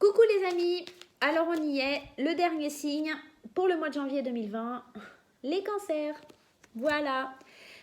Coucou les amis, alors on y est, le dernier signe pour le mois de janvier 2020, les cancers. Voilà,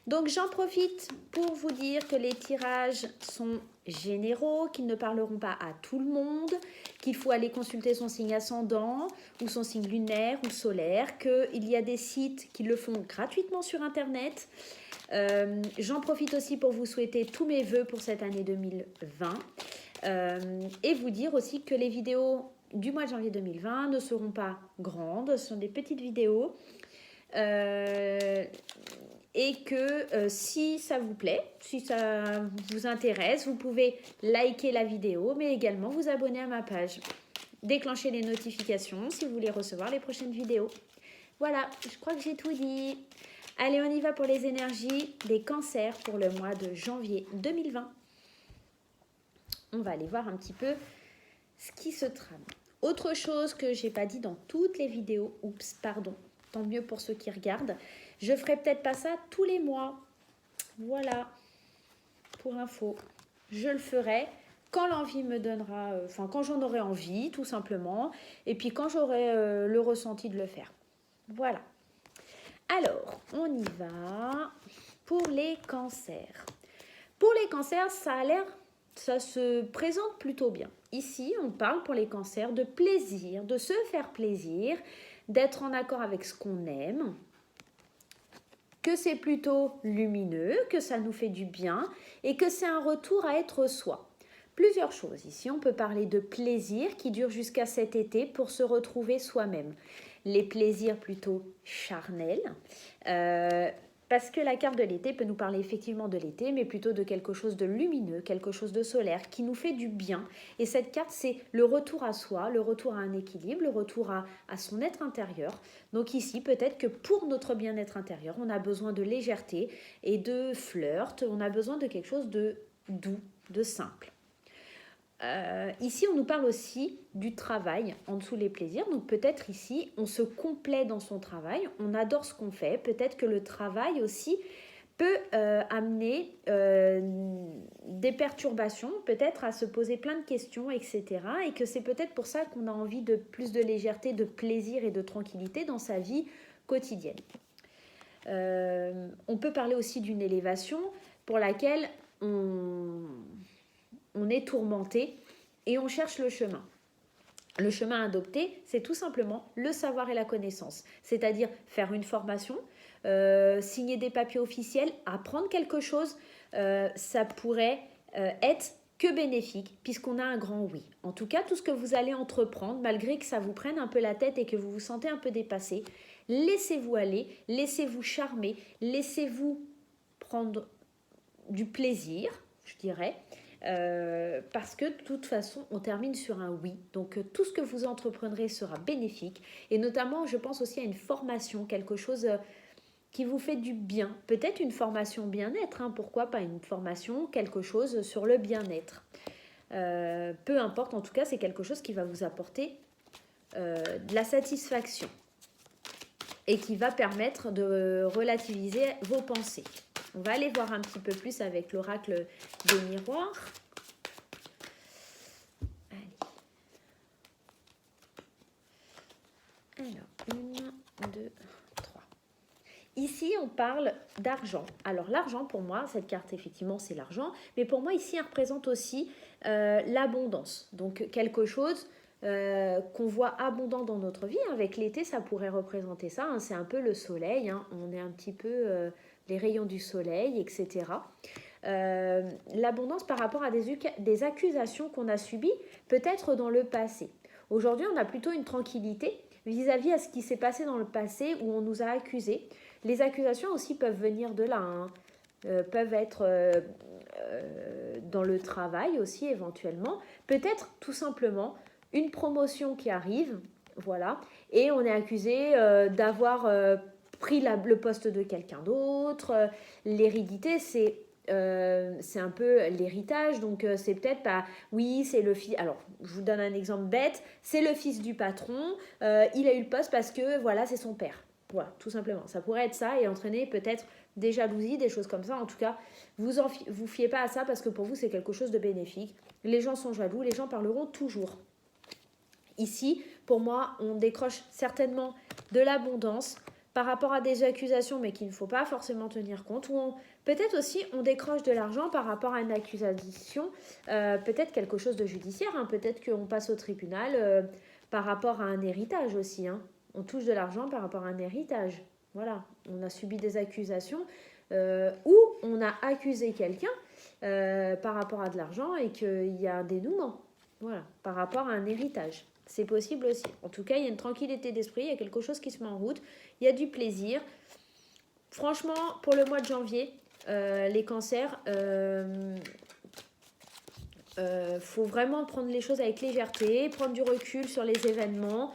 donc j'en profite pour vous dire que les tirages sont généraux, qu'ils ne parleront pas à tout le monde, qu'il faut aller consulter son signe ascendant ou son signe lunaire ou solaire, qu'il y a des sites qui le font gratuitement sur internet. J'en profite aussi pour vous souhaiter tous mes vœux pour cette année 2020. Et vous dire aussi que les vidéos du mois de janvier 2020 ne seront pas grandes, ce sont des petites vidéos et que si ça vous plaît, si ça vous intéresse, vous pouvez liker la vidéo mais également vous abonner à ma page, déclencher les notifications si vous voulez recevoir les prochaines vidéos. Voilà, je crois que j'ai tout dit. Allez, on y va pour les énergies des cancers pour le mois de janvier 2020. On va aller voir un petit peu ce qui se trame. Autre chose que je n'ai pas dit dans toutes les vidéos, oups, pardon, tant mieux pour ceux qui regardent, je ferai peut-être pas ça tous les mois. Voilà, pour info. Je le ferai quand l'envie me donnera, quand j'en aurai envie, tout simplement, et puis quand j'aurai le ressenti de le faire. Voilà. Alors, on y va pour les cancers. Pour les cancers, ça se présente plutôt bien. Ici, on parle pour les cancers de plaisir, de se faire plaisir, d'être en accord avec ce qu'on aime, que c'est plutôt lumineux, que ça nous fait du bien et que c'est un retour à être soi. Plusieurs choses. Ici, on peut parler de plaisir qui dure jusqu'à cet été pour se retrouver soi-même. Les plaisirs plutôt charnels, parce que la carte de l'été peut nous parler effectivement de l'été, mais plutôt de quelque chose de lumineux, quelque chose de solaire qui nous fait du bien. Et cette carte, c'est le retour à soi, le retour à un équilibre, le retour à son être intérieur. Donc ici, peut-être que pour notre bien-être intérieur, on a besoin de légèreté et de flirt, on a besoin de quelque chose de doux, de simple. Ici, on nous parle aussi du travail en dessous les plaisirs. Donc peut-être ici, on se complaît dans son travail, on adore ce qu'on fait. Peut-être que le travail aussi peut amener des perturbations, peut-être à se poser plein de questions, etc. Et que c'est peut-être pour ça qu'on a envie de plus de légèreté, de plaisir et de tranquillité dans sa vie quotidienne. On peut parler aussi d'une élévation pour laquelle on est tourmenté et on cherche le chemin. Le chemin adopté, c'est tout simplement le savoir et la connaissance, c'est-à-dire faire une formation, signer des papiers officiels, apprendre quelque chose, ça pourrait être que bénéfique puisqu'on a un grand oui. En tout cas, tout ce que vous allez entreprendre, malgré que ça vous prenne un peu la tête et que vous vous sentez un peu dépassé, laissez-vous aller, laissez-vous charmer, laissez-vous prendre du plaisir, je dirais, parce que de toute façon on termine sur un oui, donc tout ce que vous entreprendrez sera bénéfique et notamment je pense aussi à une formation, quelque chose qui vous fait du bien, peut-être une formation bien-être, pourquoi pas une formation, quelque chose sur le bien-être, peu importe, en tout cas c'est quelque chose qui va vous apporter de la satisfaction et qui va permettre de relativiser vos pensées. On va aller voir un petit peu plus avec l'oracle des miroirs. Allez. Alors, 1, 2, 3. Ici, on parle d'argent. Alors, l'argent, pour moi, cette carte, effectivement, c'est l'argent. Mais pour moi, ici, elle représente aussi l'abondance. Donc, quelque chose qu'on voit abondant dans notre vie. Avec l'été, ça pourrait représenter ça. C'est un peu le soleil. On est un petit peu... les rayons du soleil, etc. L'abondance par rapport à des accusations qu'on a subies, peut-être dans le passé. Aujourd'hui, on a plutôt une tranquillité vis-à-vis à ce qui s'est passé dans le passé où on nous a accusés. Les accusations aussi peuvent venir de là, peuvent être dans le travail aussi éventuellement. Peut-être tout simplement une promotion qui arrive, voilà, et on est accusé d'avoir... pris le poste de quelqu'un d'autre. L'hérédité, c'est un peu l'héritage, donc c'est peut-être pas, oui, c'est le fils, alors je vous donne un exemple bête, c'est le fils du patron, il a eu le poste parce que, voilà, c'est son père. Voilà, tout simplement. Ça pourrait être ça et entraîner peut-être des jalousies, des choses comme ça. En tout cas, vous fiez pas à ça parce que pour vous, c'est quelque chose de bénéfique. Les gens sont jaloux, les gens parleront toujours. Ici, pour moi, on décroche certainement de l'abondance par rapport à des accusations, mais qu'il ne faut pas forcément tenir compte. Ou peut-être aussi, on décroche de l'argent par rapport à une accusation, peut-être quelque chose de judiciaire, hein, peut-être qu'on passe au tribunal par rapport à un héritage aussi. Hein. On touche de l'argent par rapport à un héritage. Voilà, on a subi des accusations ou on a accusé quelqu'un par rapport à de l'argent et qu'il y a un dénouement. Voilà, par rapport à un héritage. C'est possible aussi. En tout cas, il y a une tranquillité d'esprit, il y a quelque chose qui se met en route, il y a du plaisir. Franchement, pour le mois de janvier, les cancers, faut vraiment prendre les choses avec légèreté, prendre du recul sur les événements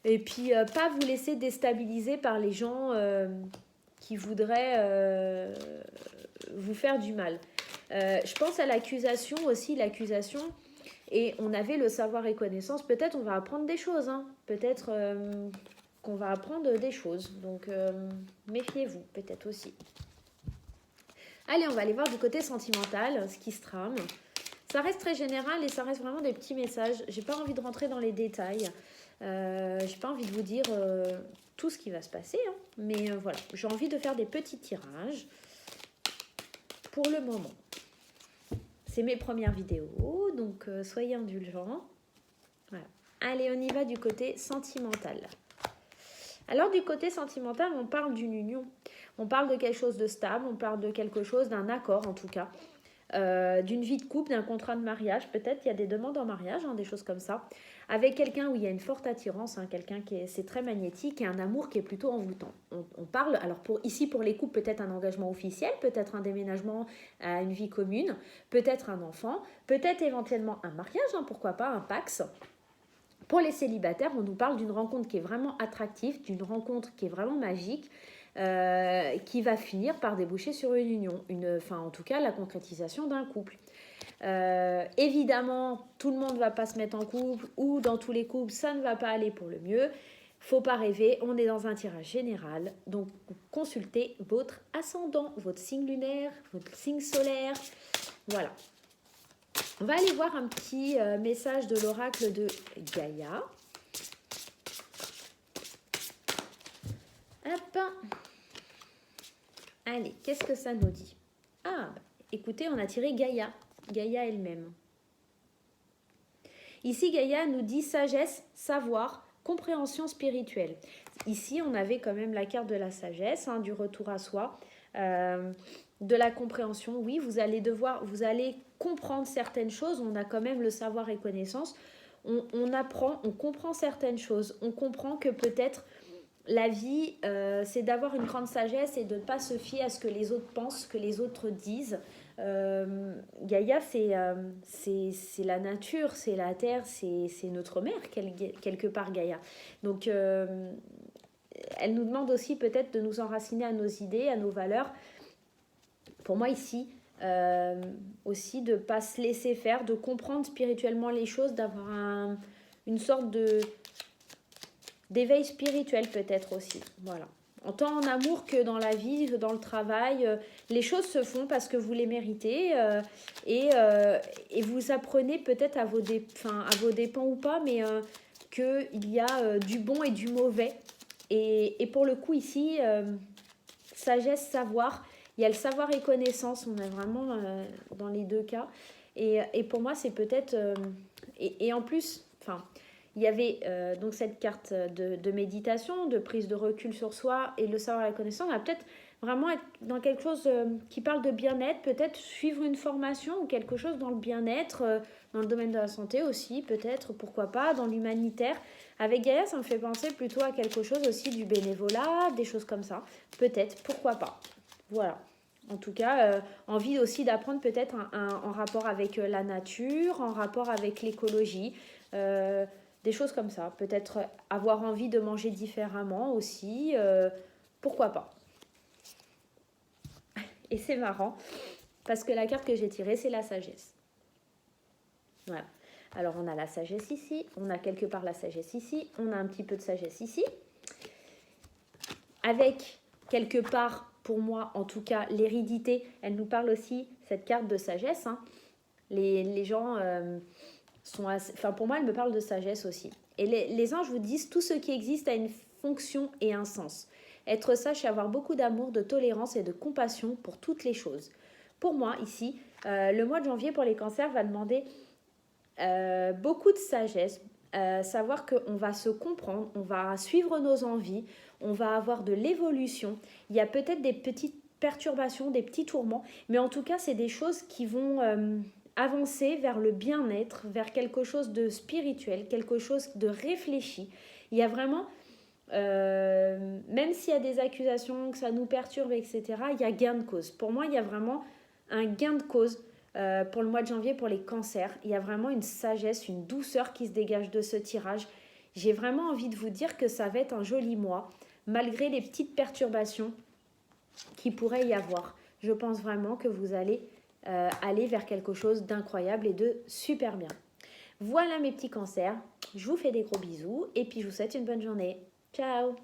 et puis pas vous laisser déstabiliser par les gens qui voudraient vous faire du mal. Je pense à l'accusation aussi, l'accusation. Et on avait le savoir et connaissance. Peut-être on va apprendre des choses. Hein. Peut-être qu'on va apprendre des choses. Donc, méfiez-vous peut-être aussi. Allez, on va aller voir du côté sentimental, ce qui se trame. Ça reste très général et ça reste vraiment des petits messages. J'ai pas envie de rentrer dans les détails. J'ai pas envie de vous dire tout ce qui va se passer. Hein. Mais voilà, j'ai envie de faire des petits tirages pour le moment. C'est mes premières vidéos, donc soyez indulgents. Voilà. Allez, on y va du côté sentimental. Alors, du côté sentimental, on parle d'une union. On parle de quelque chose de stable, on parle de quelque chose, d'un accord en tout cas. D'une vie de couple, d'un contrat de mariage. Peut-être qu'il y a des demandes en mariage, hein, des choses comme ça. Avec quelqu'un où il y a une forte attirance, hein, quelqu'un c'est très magnétique et un amour qui est plutôt envoûtant. On parle, alors ici pour les couples, peut-être un engagement officiel, peut-être un déménagement à une vie commune, peut-être un enfant, peut-être éventuellement un mariage, hein, pourquoi pas, un Pax. Pour les célibataires, on nous parle d'une rencontre qui est vraiment attractive, d'une rencontre qui est vraiment magique, qui va finir par déboucher sur une union, en tout cas la concrétisation d'un couple. Évidemment, tout le monde ne va pas se mettre en couple ou dans tous les couples, ça ne va pas aller pour le mieux. Faut pas rêver, on est dans un tirage général. Donc, consultez votre ascendant, votre signe lunaire, votre signe solaire. Voilà. On va aller voir un petit message de l'oracle de Gaïa. Hop. Allez, qu'est-ce que ça nous dit? Ah, écoutez, on a tiré Gaïa. Gaïa elle-même. Ici, Gaïa nous dit sagesse, savoir, compréhension spirituelle. Ici, on avait quand même la carte de la sagesse, hein, du retour à soi, de la compréhension. Oui, vous allez comprendre certaines choses. On a quand même le savoir et connaissance. On apprend, on comprend certaines choses. On comprend que peut-être la vie, c'est d'avoir une grande sagesse et de ne pas se fier à ce que les autres pensent, ce que les autres disent. Gaïa, c'est la nature, c'est la terre, c'est notre mère, quelque part, Gaïa. Donc, elle nous demande aussi peut-être de nous enraciner à nos idées, à nos valeurs. Pour moi, ici, aussi de ne pas se laisser faire, de comprendre spirituellement les choses, d'avoir une sorte d'éveil spirituel peut-être aussi. Voilà. En tant en amour que dans la vie, dans le travail, les choses se font parce que vous les méritez et vous apprenez peut-être à vos dépens ou pas, mais qu'il y a du bon et du mauvais. Et pour le coup ici, sagesse, savoir, il y a le savoir et connaissance, on est vraiment dans les deux cas. Et pour moi, c'est peut-être... et en plus, il y avait donc cette carte de méditation, de prise de recul sur soi et le savoir et la connaissance. On va peut-être vraiment être dans quelque chose qui parle de bien-être, peut-être suivre une formation ou quelque chose dans le bien-être, dans le domaine de la santé aussi, peut-être, pourquoi pas, dans l'humanitaire. Avec Gaïa, ça me fait penser plutôt à quelque chose aussi du bénévolat, des choses comme ça. Peut-être, pourquoi pas. Voilà. En tout cas, envie aussi d'apprendre peut-être en rapport avec la nature, en rapport avec l'écologie, des choses comme ça. Peut-être avoir envie de manger différemment aussi, pourquoi pas. Et c'est marrant, parce que la carte que j'ai tirée, c'est la sagesse. Voilà. Alors, on a la sagesse ici, on a quelque part la sagesse ici, on a un petit peu de sagesse ici. Avec, quelque part, pour moi, en tout cas, l'hérédité, elle nous parle aussi, cette carte de sagesse. Hein. Les gens enfin pour moi, elles me parlent de sagesse aussi. Et les anges vous disent, tout ce qui existe a une fonction et un sens. Être sage, c'est avoir beaucoup d'amour, de tolérance et de compassion pour toutes les choses. Pour moi, ici, le mois de janvier pour les cancers va demander beaucoup de sagesse, savoir qu'on va se comprendre, on va suivre nos envies, on va avoir de l'évolution. Il y a peut-être des petites perturbations, des petits tourments, mais en tout cas, c'est des choses qui vont avancer vers le bien-être, vers quelque chose de spirituel, quelque chose de réfléchi. Il y a vraiment, même s'il y a des accusations, que ça nous perturbe, etc., il y a gain de cause. Pour moi, il y a vraiment un gain de cause pour le mois de janvier, pour les cancers. Il y a vraiment une sagesse, une douceur qui se dégage de ce tirage. J'ai vraiment envie de vous dire que ça va être un joli mois, malgré les petites perturbations qui pourrait y avoir. Je pense vraiment que vous allez aller vers quelque chose d'incroyable et de super bien. Voilà mes petits cancers, je vous fais des gros bisous et puis je vous souhaite une bonne journée. Ciao!